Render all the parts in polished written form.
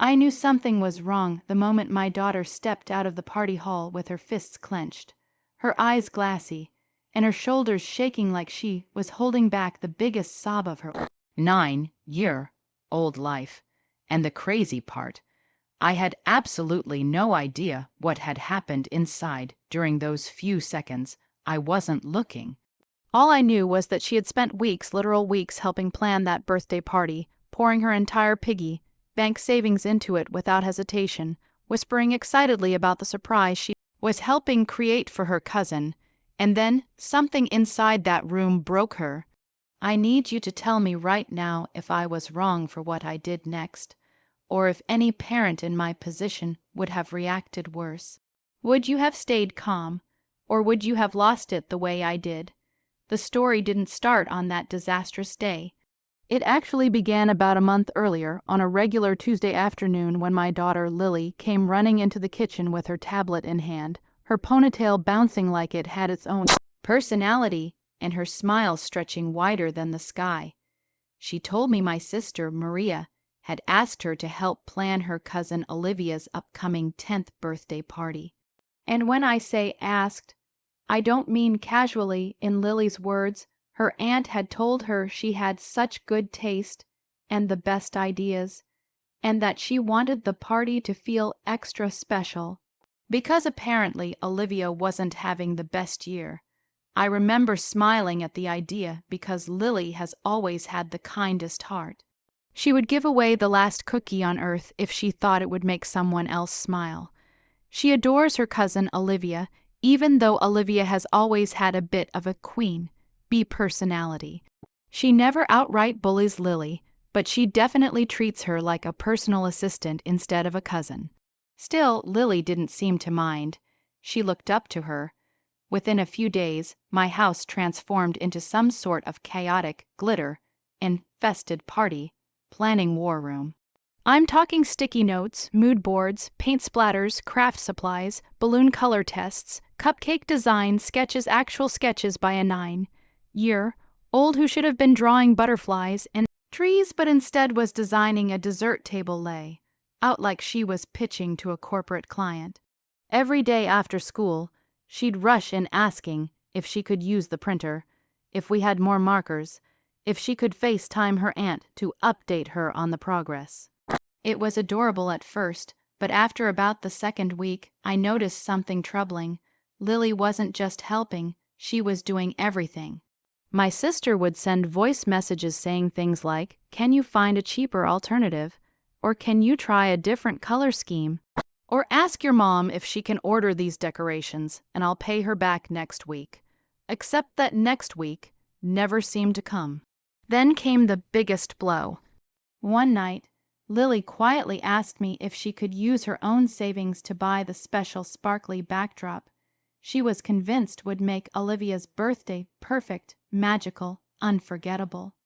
I knew something was wrong the moment my daughter stepped out of the party hall with her fists clenched, her eyes glassy, and her shoulders shaking like she was holding back the biggest sob of her 9-year-old life. And the crazy part, I had absolutely no idea what had happened inside during those few seconds I wasn't looking. All I knew was that she had spent weeks, literal weeks, helping plan that birthday party, pouring her entire piggy bank savings into it without hesitation, whispering excitedly about the surprise she was helping create for her cousin. And then something inside that room broke her. I need you to tell me right now if I was wrong for what I did next, or if any parent in my position would have reacted worse. Would you have stayed calm, or would you have lost it the way I did? The story didn't start on that disastrous day. It actually began about a month earlier, on a regular Tuesday afternoon when my daughter Lily came running into the kitchen with her tablet in hand, her ponytail bouncing like it had its own personality and her smile stretching wider than the sky. She told me my sister, Maria, had asked her to help plan her cousin Olivia's upcoming 10th birthday party. And when I say asked, I don't mean casually. In Lily's words, her aunt had told her she had such good taste and the best ideas, and that she wanted the party to feel extra special. Because apparently Olivia wasn't having the best year. I remember smiling at the idea because Lily has always had the kindest heart. She would give away the last cookie on earth if she thought it would make someone else smile. She adores her cousin Olivia, even though Olivia has always had a bit of a queen bee personality. She never outright bullies Lily, but she definitely treats her like a personal assistant instead of a cousin. Still, Lily didn't seem to mind. She looked up to her. Within a few days, my house transformed into some sort of chaotic, glitter-infested party planning war room. I'm talking sticky notes, mood boards, paint splatters, craft supplies, balloon color tests, cupcake designs, sketches, actual sketches by a 9-year-old who should have been drawing butterflies and trees but instead was designing a dessert table lay out like she was pitching to a corporate client. Every day after school, she'd rush in asking if she could use the printer, if we had more markers, if she could FaceTime her aunt to update her on the progress. It was adorable at first, but after about the second week, I noticed something troubling. Lily wasn't just helping, she was doing everything. My sister would send voice messages saying things like, "Can you find a cheaper alternative?" Or "Can you try a different color scheme?" Or "Ask your mom if she can order these decorations, and I'll pay her back next week." Except that next week never seemed to come. Then came the biggest blow. One night, Lily quietly asked me if she could use her own savings to buy the special sparkly backdrop she was convinced would make Olivia's birthday perfect, magical, unforgettable.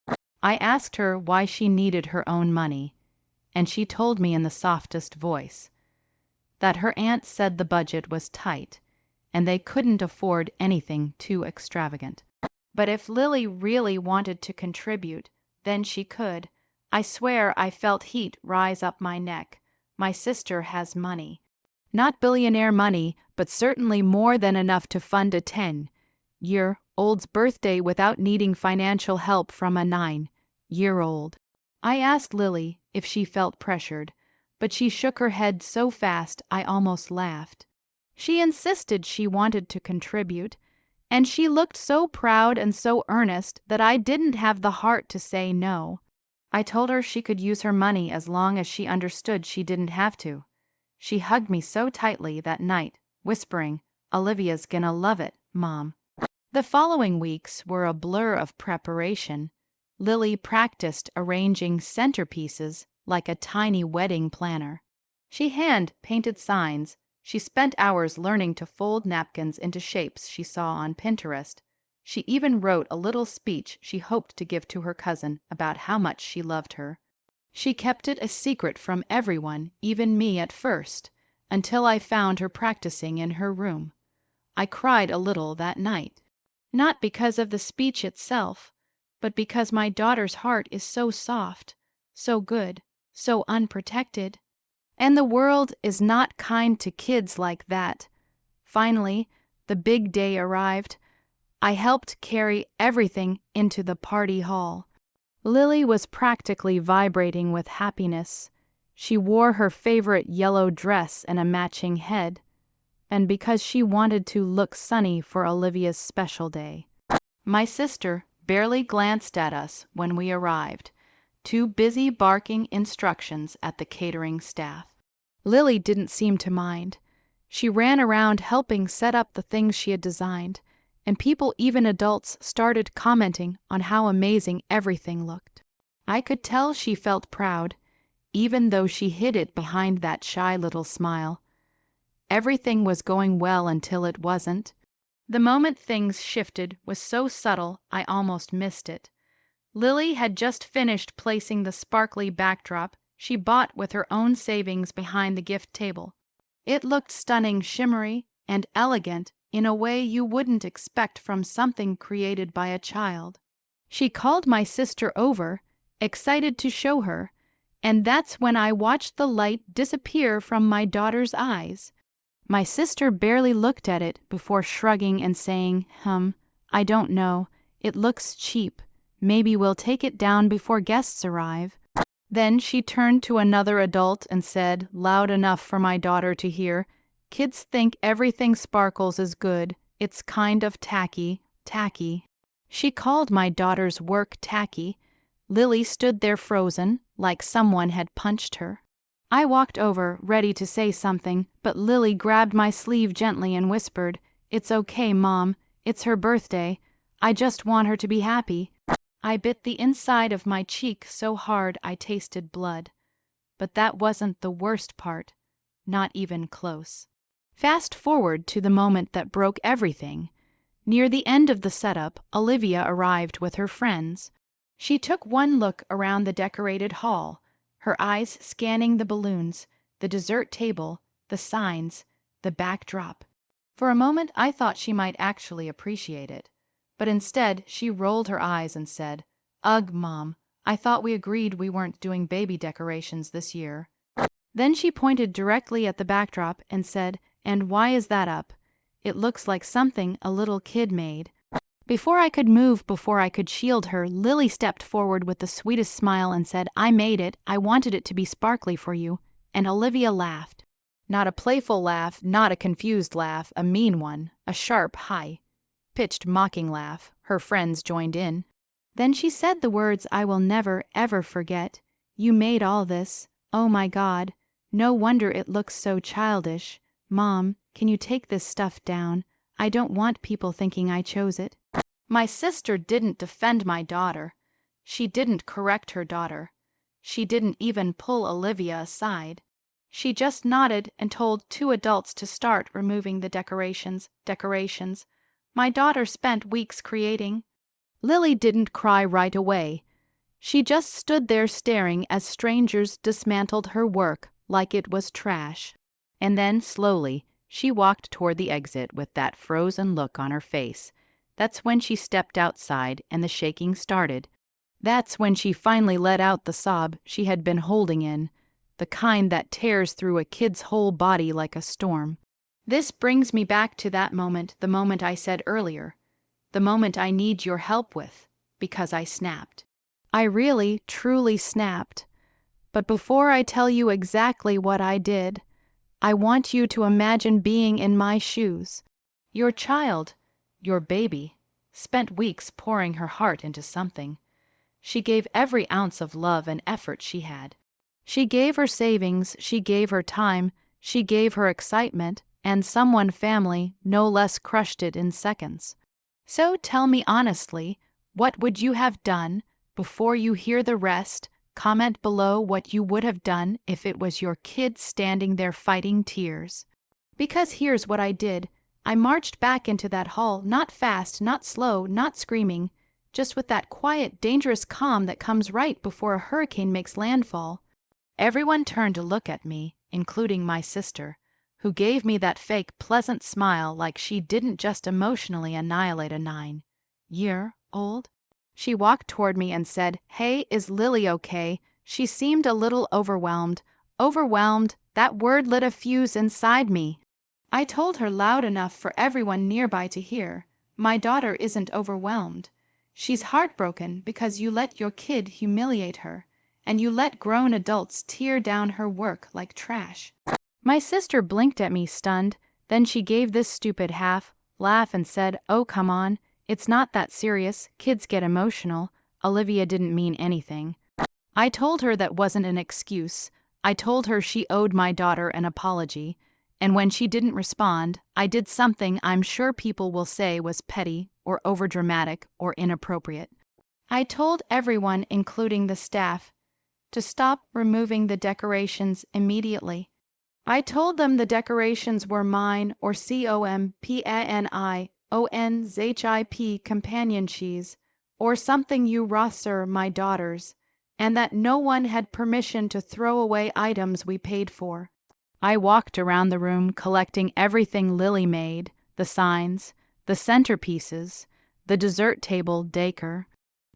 I asked her why she needed her own money, and she told me in the softest voice that her aunt said the budget was tight and they couldn't afford anything too extravagant. But if Lily really wanted to contribute, then she could. I swear I felt heat rise up my neck. My sister has money. Not billionaire money, but certainly more than enough to fund a 10-year-old's birthday without needing financial help from a 9-year-old. I asked Lily if she felt pressured, but she shook her head so fast I almost laughed. She insisted she wanted to contribute, and she looked so proud and so earnest that I didn't have the heart to say no. I told her she could use her money as long as she understood she didn't have to. She hugged me so tightly that night, whispering, "Olivia's gonna love it, Mom." The following weeks were a blur of preparation. Lily practiced arranging centerpieces like a tiny wedding planner. She hand-painted signs. She spent hours learning to fold napkins into shapes she saw on Pinterest. She even wrote a little speech she hoped to give to her cousin about how much she loved her. She kept it a secret from everyone, even me at first, until I found her practicing in her room. I cried a little that night, not because of the speech itself, but because my daughter's heart is so soft, so good, so unprotected. And the world is not kind to kids like that. Finally, the big day arrived. I helped carry everything into the party hall. Lily was practically vibrating with happiness. She wore her favorite yellow dress and a matching head, and because she wanted to look sunny for Olivia's special day. My sister barely glanced at us when we arrived, too busy barking instructions at the catering staff. Lily didn't seem to mind. She ran around helping set up the things she had designed, and people, even adults, started commenting on how amazing everything looked. I could tell she felt proud, even though she hid it behind that shy little smile. Everything was going well until it wasn't. The moment things shifted was so subtle I almost missed it. Lily had just finished placing the sparkly backdrop she bought with her own savings behind the gift table. It looked stunning, shimmery, and elegant in a way you wouldn't expect from something created by a child. She called my sister over, excited to show her, and that's when I watched the light disappear from my daughter's eyes. My sister barely looked at it before shrugging and saying, I don't know. It looks cheap. Maybe we'll take it down before guests arrive." Then she turned to another adult and said, loud enough for my daughter to hear, "Kids think everything sparkles is good. It's kind of tacky." She called my daughter's work tacky. Lily stood there frozen, like someone had punched her. I walked over, ready to say something, but Lily grabbed my sleeve gently and whispered, "It's okay, Mom. It's her birthday. I just want her to be happy." I bit the inside of my cheek so hard I tasted blood. But that wasn't the worst part, not even close. Fast forward to the moment that broke everything. Near the end of the setup, Olivia arrived with her friends. She took one look around the decorated hall, her eyes scanning the balloons, the dessert table, the signs, the backdrop. For a moment I thought she might actually appreciate it. But instead, she rolled her eyes and said, "Ugh, Mom, I thought we agreed we weren't doing baby decorations this year." Then she pointed directly at the backdrop and said, "And why is that up? It looks like something a little kid made." Before I could move, before I could shield her, Lily stepped forward with the sweetest smile and said, "I made it. I wanted it to be sparkly for you." And Olivia laughed. Not a playful laugh, not a confused laugh, a mean one, a sharp, high-pitched mocking laugh. Her friends joined in. Then she said the words I will never, ever forget. "You made all this. Oh my God. No wonder it looks so childish. Mom, can you take this stuff down? I don't want people thinking I chose it." My sister didn't defend my daughter. She didn't correct her daughter. She didn't even pull Olivia aside. She just nodded and told two adults to start removing the decorations my daughter spent weeks creating. Lily didn't cry right away. She just stood there staring as strangers dismantled her work like it was trash. And then, slowly, she walked toward the exit with that frozen look on her face. That's when she stepped outside and the shaking started. That's when she finally let out the sob she had been holding in, the kind that tears through a kid's whole body like a storm. This brings me back to that moment, the moment I said earlier, the moment I need your help with, because I snapped. I really, truly snapped. But before I tell you exactly what I did, I want you to imagine being in my shoes. Your child, your baby, spent weeks pouring her heart into something. She gave every ounce of love and effort she had. She gave her savings, she gave her time, she gave her excitement, and someone family no less crushed it in seconds. So tell me honestly, what would you have done? Before you hear the rest, comment below what you would have done if it was your kid standing there fighting tears. Because here's what I did. I marched back into that hall, not fast, not slow, not screaming, just with that quiet, dangerous calm that comes right before a hurricane makes landfall. Everyone turned to look at me, including my sister, who gave me that fake, pleasant smile like she didn't just emotionally annihilate a 9-year-old. She walked toward me and said, "Hey, is Lily okay?" She seemed a little overwhelmed, That word lit a fuse inside me. I told her loud enough for everyone nearby to hear, "My daughter isn't overwhelmed. She's heartbroken because you let your kid humiliate her, and you let grown adults tear down her work like trash." My sister blinked at me stunned, then she gave this stupid laugh and said, "Oh, come on, it's not that serious, kids get emotional. Olivia didn't mean anything." I told her that wasn't an excuse. I told her she owed my daughter an apology, and when she didn't respond, I did something I'm sure people will say was petty or overdramatic or inappropriate. I told everyone, including the staff, to stop removing the decorations immediately. I told them the decorations were mine or companionship companion cheese or something you Rosser my daughters, and that no one had permission to throw away items we paid for. I walked around the room collecting everything Lily made, the signs, the centerpieces, the dessert table decor,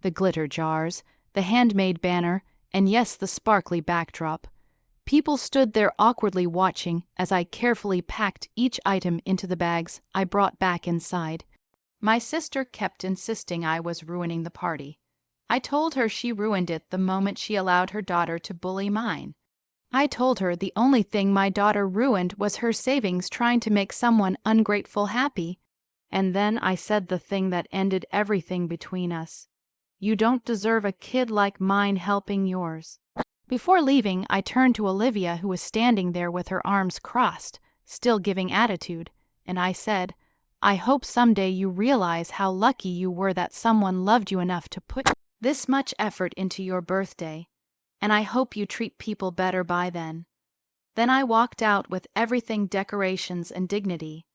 the glitter jars, the handmade banner, and yes, the sparkly backdrop. People stood there awkwardly watching as I carefully packed each item into the bags I brought back inside. My sister kept insisting I was ruining the party. I told her she ruined it the moment she allowed her daughter to bully mine. I told her the only thing my daughter ruined was her savings trying to make someone ungrateful happy. And then I said the thing that ended everything between us. "You don't deserve a kid like mine helping yours." Before leaving, I turned to Olivia, who was standing there with her arms crossed, still giving attitude, and I said, "I hope someday you realize how lucky you were that someone loved you enough to put this much effort into your birthday, and I hope you treat people better by then." Then I walked out with everything decorations and dignity,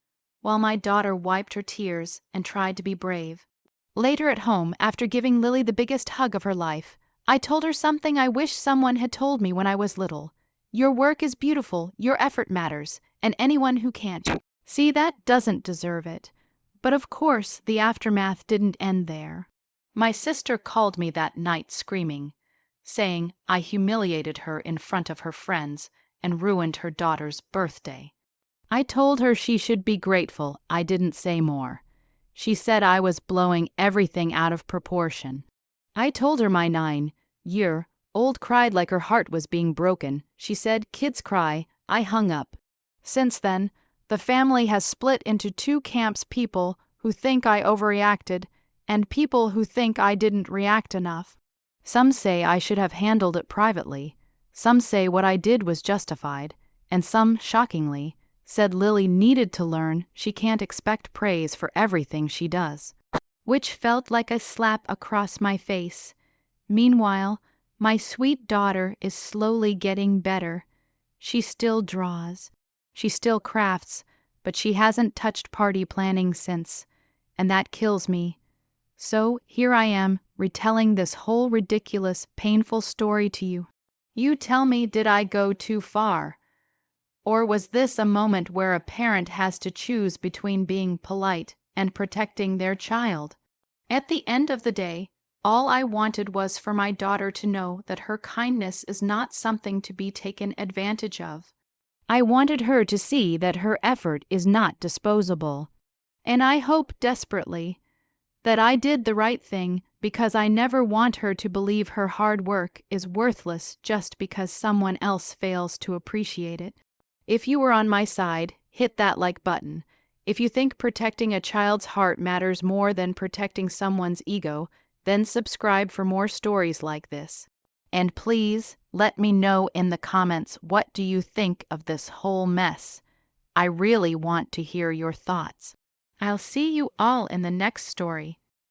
while my daughter wiped her tears and tried to be brave. Later at home, after giving Lily the biggest hug of her life, I told her something I wish someone had told me when I was little. "Your work is beautiful, your effort matters, and anyone who can't see that doesn't deserve it." But of course, the aftermath didn't end there. My sister called me that night screaming, saying I humiliated her in front of her friends and ruined her daughter's birthday. I told her she should be grateful I didn't say more. She said I was blowing everything out of proportion. I told her my 9-year-old cried like her heart was being broken. She said, "Kids cry." I hung up. Since then, the family has split into two camps: people who think I overreacted and people who think I didn't react enough. Some say I should have handled it privately. Some say what I did was justified. And some, shockingly, said Lily needed to learn she can't expect praise for everything she does, which felt like a slap across my face. Meanwhile, my sweet daughter is slowly getting better. She still draws, she still crafts, but she hasn't touched party planning since, and that kills me. So here I am, retelling this whole ridiculous, painful story to you. You tell me, did I go too far? Or was this a moment where a parent has to choose between being polite and protecting their child? At the end of the day, all I wanted was for my daughter to know that her kindness is not something to be taken advantage of. I wanted her to see that her effort is not disposable. And I hope desperately that I did the right thing, because I never want her to believe her hard work is worthless just because someone else fails to appreciate it. If you were on my side, hit that like button. If you think protecting a child's heart matters more than protecting someone's ego, then subscribe for more stories like this. And please let me know in the comments, what do you think of this whole mess? I really want to hear your thoughts. I'll see you all in the next story.